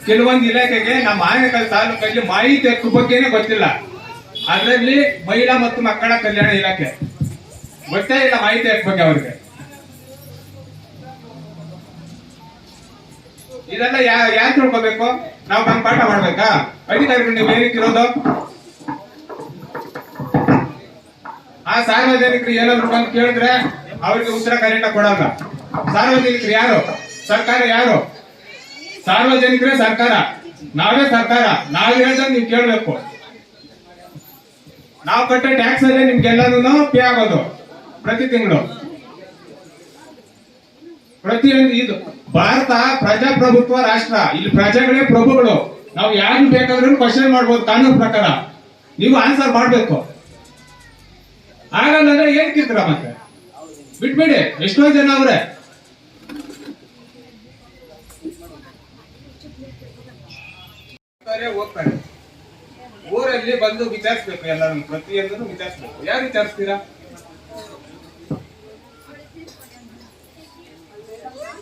ಕೆಲವೊಂದು ಇಲಾಖೆಗೆ ನಮ್ಮ ಆನೇಕಲ್ ತಾಲೂಕಲ್ಲಿ ಮಾಹಿತಿ ಹಕ್ಕು ಬಗ್ಗೆನೇ ಗೊತ್ತಿಲ್ಲ. ಅದರಲ್ಲಿ ಮಹಿಳಾ ಮತ್ತು ಮಕ್ಕಳ ಕಲ್ಯಾಣ ಇಲಾಖೆ ಗೊತ್ತೇ ಇಲ್ಲ ಮಾಹಿತಿ ಹಕ್ಕು ಬಗ್ಗೆ ಅವ್ರಿಗೆ. ಇದೆಲ್ಲ ಯಾರು ತಿಳ್ಕೊಬೇಕು? ನಾವು ಬಂದು ಪಾಠ ಮಾಡ್ಬೇಕಾ? ಅಧಿಕಾರಿಗಳು ನೀವು ಏನಕ್ಕಿರೋದು? ಆ ಸಾರ್ವಜನಿಕರು ಏನಾದ್ರು ಬಂದು ಕೇಳಿದ್ರೆ ಅವ್ರಿಗೆ ಉತ್ತರ ಕರೆಕ್ಟ್ ಕೊಡಲ್ಲ. ಸಾರ್ವಜನಿಕರು ಯಾರು? ಸರ್ಕಾರ ಯಾರು? ಸಾರ್ವಜನಿಕರೇ ಸರ್ಕಾರ, ನಾವೇ ಸರ್ಕಾರ. ನಾವ್ ಹೇಳ್ದಂಗೆ ನೀವು ಕೇಳ್ಬೇಕು. ನಾವು ಕಟ್ಟೋ ಟ್ಯಾಕ್ಸ್ ಅಲ್ಲೇ ನಿಮ್ಗೆಲ್ಲರೂ ಪೇ ಆಗೋದು ಪ್ರತಿ ತಿಂಗಳು. ಪ್ರತಿಯೊಂದು ಇದು ಭಾರತ ಪ್ರಜಾಪ್ರಭುತ್ವ ರಾಷ್ಟ್ರ. ಇಲ್ಲಿ ಪ್ರಜೆಗಳೇ ಪ್ರಭುಗಳು. ನಾವು ಯಾರು ಬೇಕಾದ್ರೂ ಕ್ವಶನ್ ಮಾಡ್ಬೋದು ಕಾನೂನು ಪ್ರಕಾರ. ನೀವು ಆನ್ಸರ್ ಮಾಡ್ಬೇಕು. ಆಗಲ್ಲ ಅಂದ್ರೆ ಏನ್ ಕಿರ್ತೀರ? ಮತ್ತೆ ಬಿಟ್ಬಿಡಿ. ಎಷ್ಟೋ ಜನ ಅವ್ರೆ ಹೋಗ್ತಾರೆ. ಊರಲ್ಲಿ ಬಂದು ವಿಚಾರಿಸ್ಬೇಕು. ಎಲ್ಲರೂ ಪ್ರತಿಯೊಂದನ್ನು ವಿಚಾರಿಸ್ಬೇಕು. ಯಾರು ವಿಚಾರಿಸ್ತೀರಾ?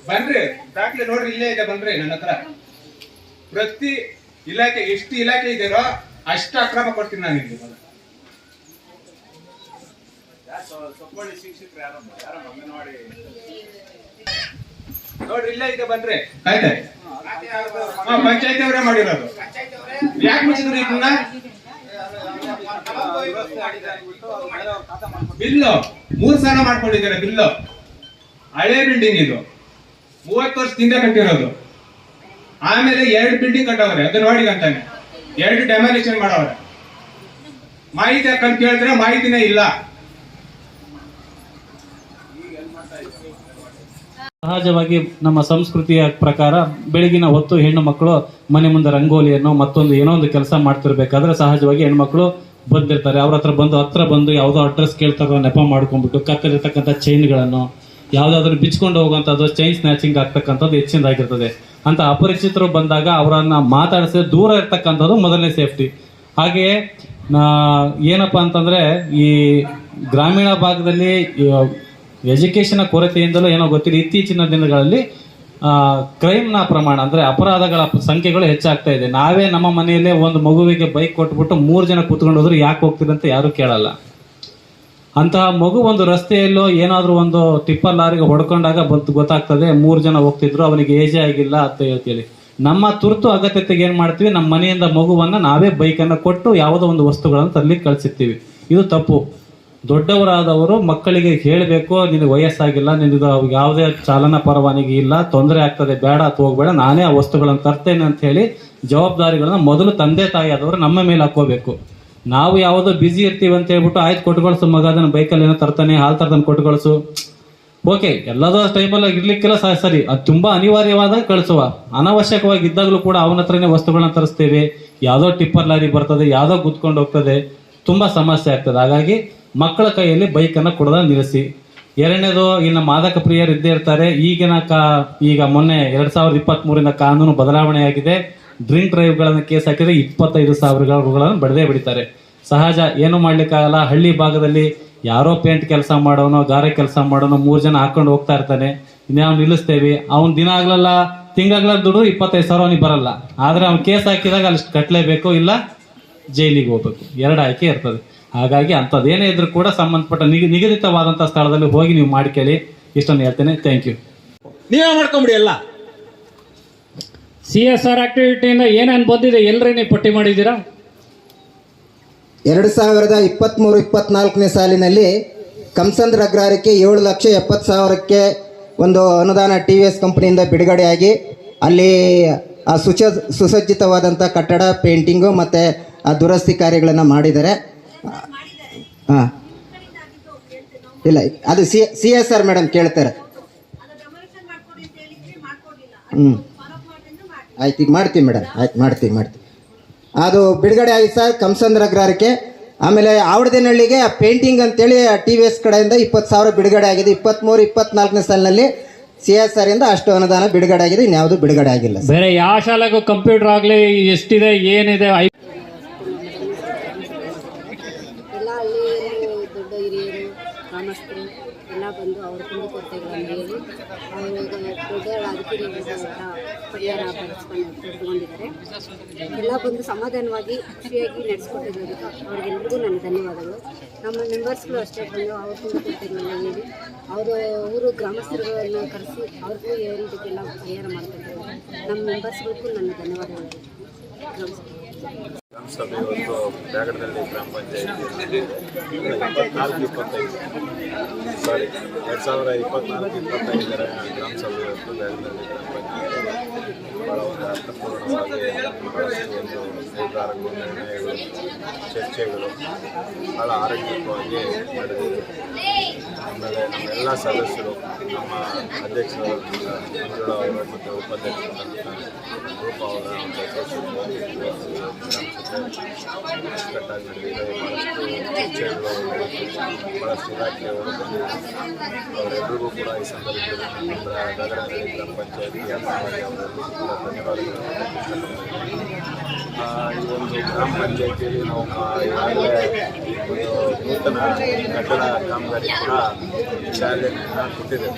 ಬನ್ರಿ, ದಾಖಲೆ ನೋಡ್ರಿ, ಇಲ್ಲೇ ಇದೆ. ಬನ್ರಿ ನನ್ನ ಹತ್ರ. ಪ್ರತಿ ಇಲಾಖೆ ಎಷ್ಟು ಇಲಾಖೆ ಇದೆಯೋ ಅಷ್ಟು ಅಕ್ರಮ ಕೊಡ್ತೀನಿ ನಾನು ಇಲ್ಲಿ. ನೋಡ್ರಿ ಇಲ್ಲೇ ಇದೆ. ಬನ್ರಿ. ಆಯ್ತಾ? ಪಂಚಾಯತಿ ಅವರೇ ಮಾಡಿರೋದು. ಯಾಕೆ ಮುಚ್ಚಿದ್ರು ಇದನ್ನ? ಬಿಲ್ಲು 3 ಸಲ ಮಾಡ್ಕೊಂಡಿದ್ದಾರೆ. ಬಿಲ್ಲು ಹಳೆ ಬಿಲ್ಡಿಂಗ್ ಇದು, 30 ವರ್ಷದಿಂದ ಕಟ್ಟಿರೋದು. ಆಮೇಲೆ 2 ಬಿಲ್ಡಿಂಗ್ ಕಟ್ಟವ್ರೆ ಅಂಗನವಾಡಿ ಅಂತಾನೆ. 2 ಡೆಮಾಲಿಷನ್ ಮಾಡವ್ರೆ. ಮಾಹಿತಿ ಹಾಕೊಂಡು ಕೇಳಿದ್ರೆ ಮಾಹಿತಿನೇ ಇಲ್ಲ. ಸಹಜವಾಗಿ ನಮ್ಮ ಸಂಸ್ಕೃತಿಯ ಪ್ರಕಾರ ಬೆಳಗಿನ ಹೊತ್ತು ಹೆಣ್ಣು ಮಕ್ಕಳು ಮನೆ ಮುಂದೆ ರಂಗೋಲಿಯನ್ನು ಮತ್ತೊಂದು ಏನೋ ಒಂದು ಕೆಲಸ ಮಾಡ್ತಿರ್ಬೇಕಾದ್ರೆ ಸಹಜವಾಗಿ ಹೆಣ್ಮಕ್ಳು ಬಂದಿರ್ತಾರೆ. ಅವ್ರ ಹತ್ರ ಬಂದು ಯಾವುದೋ ಅಡ್ರೆಸ್ ಕೇಳ್ತಾರೋ ನೆಪ ಮಾಡ್ಕೊಂಡ್ಬಿಟ್ಟು ಕತ್ತಲಿರ್ತಕ್ಕಂಥ ಚೈನ್ಗಳನ್ನು ಯಾವುದಾದ್ರೂ ಬಿಚ್ಕೊಂಡು ಹೋಗುವಂಥದ್ದು, ಚೈನ್ ಸ್ನ್ಯಾಚಿಂಗ್ ಆಗ್ತಕ್ಕಂಥದ್ದು ಹೆಚ್ಚಿನದಾಗಿರ್ತದೆ. ಅಂತ ಅಪರಿಚಿತರು ಬಂದಾಗ ಅವರನ್ನ ಮಾತಾಡಿಸಿದ್ರೆ ದೂರ ಇರ್ತಕ್ಕಂಥದ್ದು ಮೊದಲನೇ ಸೇಫ್ಟಿ. ಹಾಗೆಯೇ ಏನಪ್ಪ ಅಂತಂದರೆ ಈ ಗ್ರಾಮೀಣ ಭಾಗದಲ್ಲಿ ಎಜುಕೇಷನ್ ಕೊರತೆಯಿಂದಲೂ ಏನೋ ಗೊತ್ತಿಲ್ಲ, ಇತ್ತೀಚಿನ ದಿನಗಳಲ್ಲಿ ಕ್ರೈಮ್ನ ಪ್ರಮಾಣ ಅಂದರೆ ಅಪರಾಧಗಳ ಸಂಖ್ಯೆಗಳು ಹೆಚ್ಚಾಗ್ತಾ ಇದೆ. ನಾವೇ ನಮ್ಮ ಮನೆಯಲ್ಲೇ ಒಂದು ಮಗುವಿಗೆ ಬೈಕ್ ಕೊಟ್ಬಿಟ್ಟು 3 ಜನ ಕೂತ್ಕೊಂಡು ಹೋದ್ರೆ ಯಾಕೆ ಹೋಗ್ತಿದೆ ಅಂತ ಯಾರು ಕೇಳಲ್ಲ. ಅಂತಹ ಮಗು ಒಂದು ರಸ್ತೆಯಲ್ಲೋ ಏನಾದರೂ ಒಂದು ಟಿಪ್ಪರ್ ಲಾರಿಗೆ ಹೊಡ್ಕೊಂಡಾಗ ಗೊತ್ತಾಗ್ತದೆ 3 ಜನ ಹೋಗ್ತಿದ್ರು, ಅವನಿಗೆ ಏಜೇ ಆಗಿಲ್ಲ ಅಂತ ಹೇಳ್ತೀವಿ. ನಮ್ಮ ತುರ್ತು ಅಗತ್ಯತೆಗೆ ಏನು ಮಾಡ್ತೀವಿ, ನಮ್ಮ ಮನೆಯಿಂದ ಮಗುವನ್ನು ನಾವೇ ಬೈಕನ್ನು ಕೊಟ್ಟು ಯಾವುದೋ ಒಂದು ವಸ್ತುಗಳನ್ನು ತರಲಿಕ್ಕೆ ಕಳಿಸಿರ್ತೀವಿ. ಇದು ತಪ್ಪು. ದೊಡ್ಡವರಾದವರು ಮಕ್ಕಳಿಗೆ ಹೇಳಬೇಕು, ನಿನಗೆ ವಯಸ್ಸಾಗಿಲ್ಲ, ನಿನಗೆ ಯಾವುದೇ ಚಾಲನಾ ಪರವಾನಗಿ ಇಲ್ಲ, ತೊಂದರೆ ಆಗ್ತದೆ, ಬೇಡ ಅಥವಾ ಹೋಗ್ಬೇಡ, ನಾನೇ ಆ ವಸ್ತುಗಳನ್ನು ತರ್ತೇನೆ ಅಂತ ಹೇಳಿ ಜವಾಬ್ದಾರಿಗಳನ್ನ ಮೊದಲು ತಂದೆ ತಾಯಿ ಆದವರು ನಮ್ಮ ಮೇಲೆ ಹಾಕೋಬೇಕು. ನಾವು ಯಾವುದೋ ಬ್ಯುಸಿ ಇರ್ತೀವಿ ಅಂತ ಹೇಳ್ಬಿಟ್ಟು ಆಯ್ತು ಕೊಟ್ಕೊಳ್ಸು ಮಗ, ಅದನ್ನು ಬೈಕಲ್ಲಿ ಏನೋ ತರ್ತಾನೆ, ಹಾಲು ತರ್ತಾನೆ ಕೊಟ್ಕೊಳ್ಸು, ಓಕೆ ಎಲ್ಲದೋ ಟೈಮಲ್ಲಿ ಇರ್ಲಿಕ್ಕೆಲ್ಲ ಸರಿ, ಅದು ತುಂಬಾ ಅನಿವಾರ್ಯವಾದಾಗ ಕಳಿಸುವ. ಅನಾವಶ್ಯಕವಾಗಿ ಇದ್ದಾಗಲೂ ಕೂಡ ಅವನ ಹತ್ರನೇ ವಸ್ತುಗಳನ್ನ ತರಿಸ್ತೇವೆ. ಯಾವುದೋ ಟಿಪ್ಪರ್ ಲಾರಿ ಬರ್ತದೆ, ಯಾವುದೋ ಗುದ್ಕೊಂಡು ಹೋಗ್ತದೆ, ತುಂಬಾ ಸಮಸ್ಯೆ ಆಗ್ತದೆ. ಹಾಗಾಗಿ ಮಕ್ಕಳ ಕೈಯಲ್ಲಿ ಬೈಕನ್ನು ಕೊಡೋದ ನಿಲ್ಲಿಸಿ. ಎರಡನೇದು, ಇನ್ನು ಮಾದಕ ಪ್ರಿಯರು ಇದ್ದೇ ಇರ್ತಾರೆ. ಈಗ ಮೊನ್ನೆ 2023 ಕಾನೂನು ಬದಲಾವಣೆಯಾಗಿದೆ. ಡ್ರಿಂಕ್ ಡ್ರೈವ್ಗಳನ್ನು ಕೇಸ್ ಹಾಕಿದ್ರೆ 25,000 ರೂಗಳನ್ನು ಬಡದೇ ಬಿಡ್ತಾರೆ. ಸಹಜ, ಏನು ಮಾಡ್ಲಿಕ್ಕಾಗಲ್ಲ. ಹಳ್ಳಿ ಭಾಗದಲ್ಲಿ ಯಾರೋ ಪೇಂಟ್ ಕೆಲಸ ಮಾಡೋನೋ, ಗಾರೆ ಕೆಲಸ ಮಾಡೋನೋ 3 ಜನ ಹಾಕೊಂಡು ಹೋಗ್ತಾ ಇರ್ತಾನೆ. ನಾವು ನಿಲ್ಲಿಸ್ತೇವೆ. ಅವ್ನು ದಿನ ಆಗ್ಲಲ್ಲ ತಿಂಗಳ ದುಡ್ಡು 25,000 ಅವನಿಗೆ ಬರಲ್ಲ. ಆದ್ರೆ ಅವ್ನು ಕೇಸ್ ಹಾಕಿದಾಗ ಅಲ್ಲಿ ಕಟ್ಟಲೇಬೇಕು, ಇಲ್ಲ ಜೈಲಿಗೆ ಹೋಗ್ಬೇಕು. 2 ಆಯ್ಕೆ ಇರ್ತದೆ. ಹಾಗಾಗಿ ಅಂಥದ್ದೇನೇ ಇದ್ರೂ ಕೂಡ ಸಂಬಂಧಪಟ್ಟ ನಿಗದಿತವಾದಂಥ ಸ್ಥಳದಲ್ಲಿ ಹೋಗಿ ನೀವು ಮಾಡ್ಕೊಳ್ಳಿ. ಇಷ್ಟನ್ನು ಹೇಳ್ತೇನೆ. Thank you. ನೀವೇ ಮಾಡ್ಕೊಂಬಿಡಿ. ಎಲ್ಲ CSR ಆಕ್ಟಿವಿಟಿಯಿಂದ ಏನೇನು ಬಂದಿದೆ ಎಲ್ಲರೂ ನೀವು ಪಟ್ಟಿ ಮಾಡಿದ್ದೀರಾ? 2023-24ನೇ ಸಾಲಿನಲ್ಲಿ ಕಂಸಂದ್ರ ಅಗ್ರಹಾರಕ್ಕೆ 7,70,000ಕ್ಕೆ ಒಂದು ಅನುದಾನ TVS ಕಂಪನಿಯಿಂದ ಬಿಡುಗಡೆಯಾಗಿ ಅಲ್ಲಿ ಆ ಸುಸಜ್ಜಿತವಾದಂಥ ಕಟ್ಟಡ, ಪೇಂಟಿಂಗು ಮತ್ತು ಆ ದುರಸ್ತಿ ಕಾರ್ಯಗಳನ್ನು ಮಾಡಿದ್ದಾರೆ. ಹಾಂ, ಇಲ್ಲ ಅದು CSR ಮೇಡಮ್ ಕೇಳ್ತಾರೆ. ಆಯ್ತು, ಈಗ ಮಾಡ್ತೀವಿ ಮೇಡಮ್. ಆಯ್ತು, ಮಾಡ್ತೀವಿ. ಅದು ಬಿಡುಗಡೆ ಆಗಿ ಸರ್ ಕಂಸಂದ್ರ ಅಗ್ರಹಾರಕ್ಕೆ. ಆಮೇಲೆ ಆವಡದೇನಹಳ್ಳಿಗೆ ಪೇಂಟಿಂಗ್ ಅಂತೇಳಿ TVS ಕಡೆಯಿಂದ 20,000 ಬಿಡುಗಡೆ ಆಗಿದೆ. 23-24ನೇ ಸಾಲಿನಲ್ಲಿ CSR ಇಂದ ಅಷ್ಟು ಅನುದಾನ ಬಿಡುಗಡೆ ಆಗಿದೆ, ಇನ್ಯಾವುದು ಬಿಡುಗಡೆ ಆಗಿಲ್ಲ ಸರ್. ಬೇರೆ ಯಾವ ಶಾಲೆಗೂ ಕಂಪ್ಯೂಟರ್ ಆಗಲಿ ಎಷ್ಟಿದೆ ಏನಿದೆ ಎಲ್ಲ ಹಳ್ಳಿಯಲ್ಲಿ ದೊಡ್ಡ ಹಿರಿಯರು ಗ್ರಾಮಸ್ಥರು ಎಲ್ಲ ಬಂದು ಅವ್ರ ಕುಂದುಕೊರತೆಗಳನ್ನು ಹೇಳಿ ಅವರು ದೊಡ್ಡ ಅಧಿಕಾರಿಗಳ ಪರಿಹಾರ ಪಡೆದುಕೊಂಡಿದ್ದಾರೆ. ಎಲ್ಲ ಬಂದು ಸಮಾಧಾನವಾಗಿ ಖುಷಿಯಾಗಿ ನಡೆಸ್ಕೊಟ್ಟಿರೋದಕ್ಕೆ ಅವ್ರಿಗೆಲ್ರಿಗೂ ನನ್ನ ಧನ್ಯವಾದಗಳು. ನಮ್ಮ ಮೆಂಬರ್ಸ್ಗಳು ಅಷ್ಟೇ ಬಂದು ಅವ್ರ ಕುಂದುಕೊರತೆಗಳನ್ನ ಹೇಳಿ ಅವರು ಊರು ಗ್ರಾಮಸ್ಥರುಗಳನ್ನು ಕರೆಸಿ ಅವ್ರಿಗೂ ಇದಕ್ಕೆಲ್ಲ ಪರಿಹಾರ ಮಾಡ್ತಿದ್ದಾರೆ. ನಮ್ಮ ಮೆಂಬರ್ಸ್ಗಳಿಗೂ ನನ್ನ ಧನ್ಯವಾದಗಳು. ಗ್ರಾಮ ಸಭೆ ಇವತ್ತು ಬ್ಯಾಗಡದಲ್ಲಿ ಗ್ರಾಮ ಪಂಚಾಯತಿ 2024-25 ಗ್ರಾಮ ಸಭೆ ಇವತ್ತು ಬ್ಯಾಗಡದಲ್ಲಿ ಗ್ರಾಮ ಪಂಚಾಯತಿ ಭಾಳ ಒಂದು ಅರ್ಥಪೂರ್ಣವಾಗಿ ಭಾಳಷ್ಟು ಒಂದು ನಿರ್ಧಾರಗಳು, ನಿರ್ಣಯಗಳು, ಚರ್ಚೆಗಳು ಭಾಳ ಆರೋಗ್ಯಕವಾಗಿ ನಡೆದಿದೆ. ಆಮೇಲೆ ನಮ್ಮೆಲ್ಲ ಸದಸ್ಯರು, ನಮ್ಮ ಅಧ್ಯಕ್ಷರು ಮಂಜುಳ ಅವರು ಮತ್ತು ಉಪಾಧ್ಯಕ್ಷರು ರೂಪ ಅವರ ಒಂದು ಅಧ್ಯಕ್ಷತೆ ಅಚ್ಚುಕಟ್ಟಾಗಿ ನಡೆದಿದೆ. ಭಾಳಷ್ಟು ಚರ್ಚೆಗಳು, ಭಾಳಷ್ಟು ಇಲಾಖೆಯವರು ಬಂದಿದ್ದಾರೆ. ಅವರೆಲ್ಲರಿಗೂ ಕೂಡ ಈ ಸಂದರ್ಭದಲ್ಲಿ ನಗರದಲ್ಲಿ ಗ್ರಾಮ ಪಂಚಾಯತಿ ಪರವಾಗಿ ಅವರೆಲ್ಲರಿಗೂ ಕೂಡ ಧನ್ಯವಾದಗಳನ್ನು ಈ ಒಂದು ಗ್ರಾಮ ಪಂಚಾಯತಿಯಲ್ಲಿ ನಾವು ಈಗಾಗಲೇ ಒಂದು ನೂತನ ಕಟ್ಟಡ ಕಾಮಗಾರಿ ಕೂಡ ಶಾಲೆಯನ್ನು ಕೊಟ್ಟಿದ್ದೇವೆ.